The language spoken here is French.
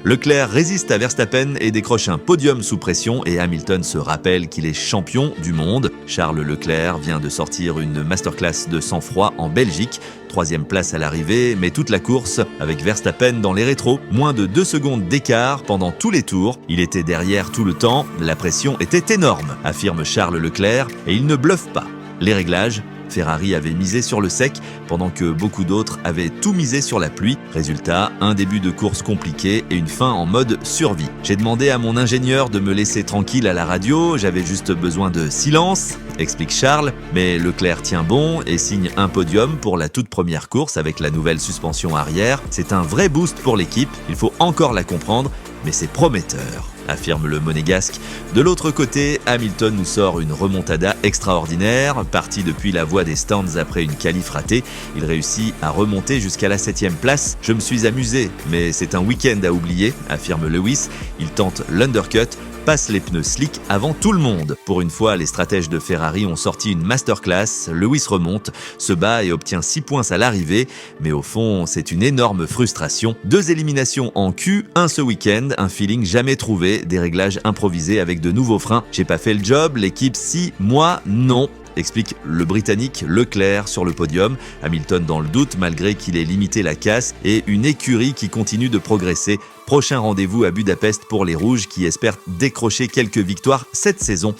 Leclerc résiste à Verstappen et décroche un podium sous pression et Hamilton se rappelle qu'il est champion du monde. Charles Leclerc vient de sortir une masterclass de sang-froid en Belgique. 3e place à l'arrivée, mais toute la course avec Verstappen dans les rétros. Moins de 2 secondes d'écart pendant tous les tours. Il était derrière tout le temps. La pression était énorme, affirme Charles Leclerc, et il ne bluffe pas. Les réglages, Ferrari avait misé sur le sec, pendant que beaucoup d'autres avaient tout misé sur la pluie. Résultat, un début de course compliqué et une fin en mode survie. J'ai demandé à mon ingénieur de me laisser tranquille à la radio, j'avais juste besoin de silence, explique Charles. Mais Leclerc tient bon et signe un podium pour la toute première course avec la nouvelle suspension arrière. C'est un vrai boost pour l'équipe, il faut encore la comprendre, mais c'est prometteur, affirme le Monégasque. De l'autre côté, Hamilton nous sort une remontada extraordinaire. Parti depuis la voie des stands après une qualif ratée, il réussit à remonter jusqu'à la 7e place. Je me suis amusé, mais c'est un week-end à oublier, affirme Lewis. Il tente l'undercut, passe les pneus slick avant tout le monde. Pour une fois, les stratèges de Ferrari ont sorti une masterclass. Lewis remonte, se bat et obtient 6 points à l'arrivée. Mais au fond, c'est une énorme frustration. 2 éliminations en Q1 ce week-end, un feeling jamais trouvé, des réglages improvisés avec de nouveaux freins. J'ai pas fait le job, l'équipe si, moi non, explique le Britannique Leclerc sur le podium. Hamilton dans le doute malgré qu'il ait limité la casse et une écurie qui continue de progresser. Prochain rendez-vous à Budapest pour les Rouges qui espèrent décrocher quelques victoires cette saison.